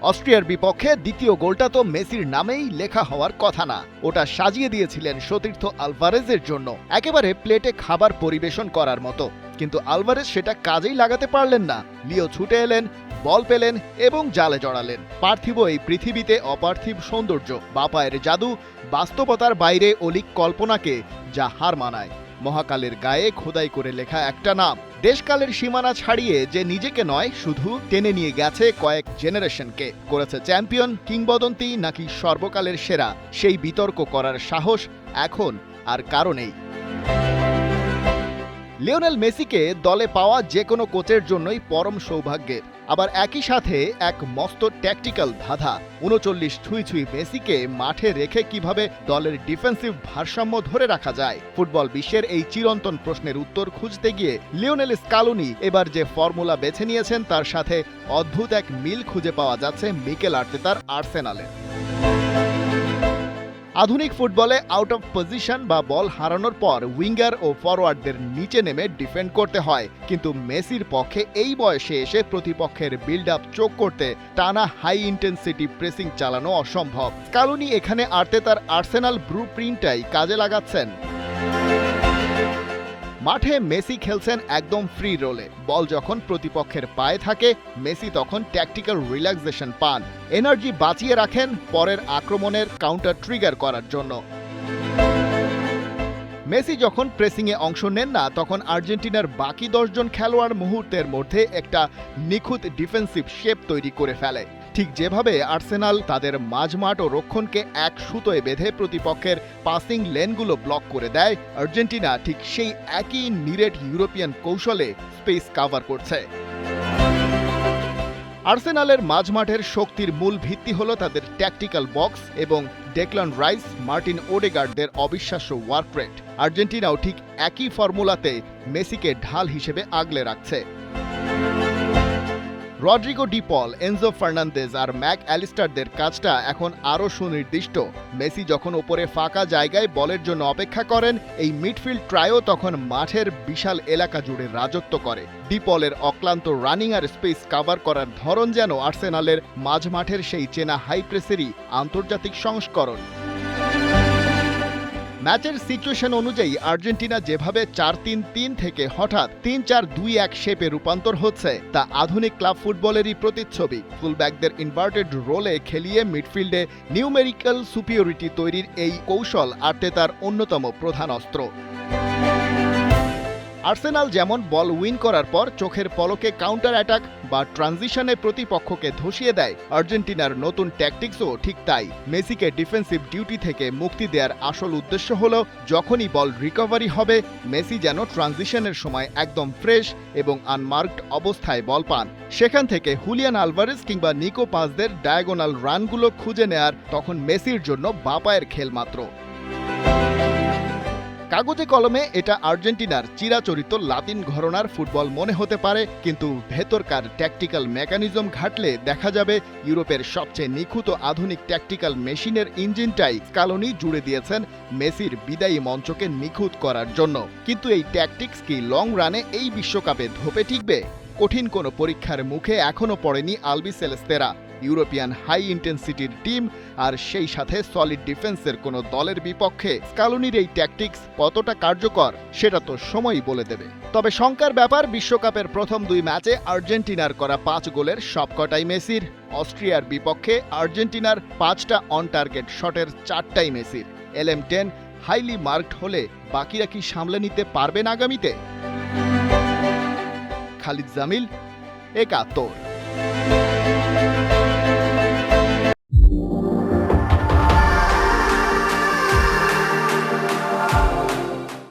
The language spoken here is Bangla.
অস্ট্রিয়ার বিপক্ষে দ্বিতীয় গোলটা তো মেসির নামেই লেখা হওয়ার কথা না, ওটা সাজিয়ে দিয়েছিলেন সতীর্থ আলভারেজের জন্য, একেবারে প্লেটে খাবার পরিবেশন করার মতো। কিন্তু আলভারেজ সেটা কাজেই লাগাতে পারলেন না। লিও ছুটে এলেন, বল পেলেন এবং জালে জড়ালেন। পার্থিব এই পৃথিবীতে অপার্থিব সৌন্দর্য, বাপায়ের জাদু, বাস্তবতার বাইরে অলিক কল্পনাকে যা হার মানায়। মহাকালের গায়ে খোদাই করে লেখা একটা নাম, দেশকালের সীমানা ছাড়িয়ে যে নিজেকে নয় শুধু টেনে নিয়ে গেছে কয়েক জেনারেশনকে, করেছে চ্যাম্পিয়ন, কিংবদন্তি নাকি সর্বকালের সেরা, সেই বিতর্ক করার সাহস এখন আর কারো নেই। লিওনেল মেসিকে দলে পাওয়া যে কোনো কোচের জন্যই পরম সৌভাগ্যের, আবার একই সাথে এক মস্ত ট্যাকটিক্যাল ধাঁধা। ৩৯ ছুঁই মেসিকে মাঠে রেখে কিভাবে দলের ডিফেন্সিভ ভারসাম্য ধরে রাখা যায়? ফুটবল বিশ্বের এই চিরন্তন প্রশ্নের উত্তর খুঁজতে গিয়ে লিওনেল স্কালোনি এবার যে ফর্মুলা বেছে নিয়েছেন তার সাথে অদ্ভুত এক মিল খুঁজে পাওয়া যাচ্ছে মিকেল আর্তেতার আর্সেনালে। আধুনিক ফুটবলে আউট অফ পজিশন বা বল হারানোর পর উইঙ্গার ও ফরওয়ার্ডদের নিচে নেমে ডিফেন্ড করতে হয়, কিন্তু মেসির পক্ষে এই বয়সে এসে প্রতিপক্ষের বিল্ড আপ চোখ করতে টানা হাই ইন্টেন্সিটি প্রেসিং চালানো অসম্ভব। স্কালোনি এখানে আর্তেতার আর্সেনাল ব্লু প্রিন্টটাই কাজে লাগাচ্ছেন। মাঠে মেসি খেলছেন একদম ফ্রি রোলে, বল যখন প্রতিপক্ষের পায়ে থাকে মেসি তখন ট্যাকটিক্যাল রিল্যাক্সেশন পান, এনার্জি বাঁচিয়ে রাখেন পরের আক্রমণের কাউন্টার ট্রিগার করার জন্য। মেসি যখন প্রেসিংয়ে অংশ নেন না তখন আর্জেন্টিনার বাকি ১০ জন খেলোয়াড় মুহূর্তের মধ্যে একটা নিখুঁত ডিফেন্সিভ শেপ তৈরি করে ফেলে। ঠিক যেভাবে আর্সেনাল তাদের মাঝমাঠ ও রক্ষণকে এক সুতোয় বেঁধে প্রতিপক্ষের পাসিং লেনগুলো ব্লক করে দেয়, আর্জেন্টিনা ঠিক সেই একই নিরেট ইউরোপিয়ান কৌশলে স্পেস কাভার করছে। আর্সেনালের মাঝমাঠের শক্তির মূল ভিত্তি হল তাদের ট্যাকটিক্যাল বক্স এবং ডেকলান রাইস, মার্টিন ওডেগার্ডদের অবিশ্বাস্য ওয়ার্ক রেট। আর্জেন্টিনাও ঠিক একই ফর্মুলাতে মেসিকে ঢাল হিসেবে আগলে রাখছে। রড্রিগো ডি পল, এনজো ফার্নান্দেজ আর ম্যাক অ্যালিস্টারদের কাজটা এখন আরও সুনির্দিষ্ট। মেসি যখন ওপরে ফাঁকা জায়গায় বলের জন্য অপেক্ষা করেন, এই মিডফিল্ড ট্রায়ও তখন মাঠের বিশাল এলাকা জুড়ে রাজত্ব করে। ডি পলের অক্লান্ত রানিং আর স্পেস কাভার করার ধরন যেন আর্সেনালের মাঝমাঠের সেই চেনা হাই প্রেসেরই আন্তর্জাতিক সংস্করণ। ম্যাচের সিচুয়েশন অনুযায়ী আর্জেন্টিনা যেভাবে ৪-৩-৩ থেকে হঠাৎ ৩-৪-২-১ শেপে রূপান্তর হচ্ছে তা আধুনিক ক্লাব ফুটবলেরই প্রতিচ্ছবি। ফুলব্যাকদের ইনভার্টেড রোলে খেলিয়ে মিডফিল্ডে নিউমেরিক্যাল সুপিরিয়রিটি তৈরির এই কৌশল আর্তেতার অন্যতম প্রধান অস্ত্র। আর্সেনাল যেমন বল উইন করার পর চোখের পলকে কাউন্টার অ্যাটাক বা ট্রানজিশনে প্রতিপক্ষকে ধসিয়ে দেয়, আর্জেন্টিনার নতুন ট্যাকটিক্সও ঠিক তাই। মেসিকে ডিফেন্সিভ ডিউটি থেকে মুক্তি দেওয়ার আসল উদ্দেশ্য হল যখনই বল রিকভারি হবে মেসি যেন ট্রানজিশনের সময় একদম ফ্রেশ এবং আনমার্কড অবস্থায় বল পান। সেখান থেকে হুলিয়ান আলভারেজ কিংবা নিকো পাসদের ডায়াগোনাল রানগুলো খুঁজে নেয়ার তখন মেসির জন্য বাপায়ের খেল মাত্র। কাগজে কলমে এটা আর্জেন্টিনার চিরাচরিত লাতিন ঘরানার ফুটবল মনে হতে পারে, কিন্তু ভেতরকার ট্যাকটিক্যাল মেকানিজম ঘাটলে দেখা যাবে ইউরোপের সবচেয়ে নিখুঁত আধুনিক ট্যাকটিক্যাল মেশিনের ইঞ্জিনটাই স্কালোনি জুড়ে দিয়েছেন মেসির বিদায়ী মঞ্চকে নিখুঁত করার জন্য। কিন্তু এই ট্যাকটিক্স কি লং রানে এই বিশ্বকাপে ধোপে টিকবে? কঠিন কোনো পরীক্ষার মুখে এখনও পড়েনি আলবিসেলেস্তেরা। ইউরোপিয়ান হাই ইন্টেন্সিটির টিম আর সেই সাথে সলিড ডিফেন্সের কোনো দলের বিপক্ষে স্কালোনির এই ট্যাকটিক্স কতটা কার্যকর সেটা তো সময়ই বলে দেবে। তবে শঙ্কার ব্যাপার, বিশ্বকাপের প্রথম ২ ম্যাচে আর্জেন্টিনার করা ৫ গোলের সবকটাই মেসির। অস্ট্রিয়ার বিপক্ষে আর্জেন্টিনার ৫টা অন টার্গেট শটের ৪টাই মেসির। LM10 হাইলি মার্কড হলে বাকিরা কি সামলে নিতে পারবেন আগামীতে? খালিদ জামিল, একাত্তর।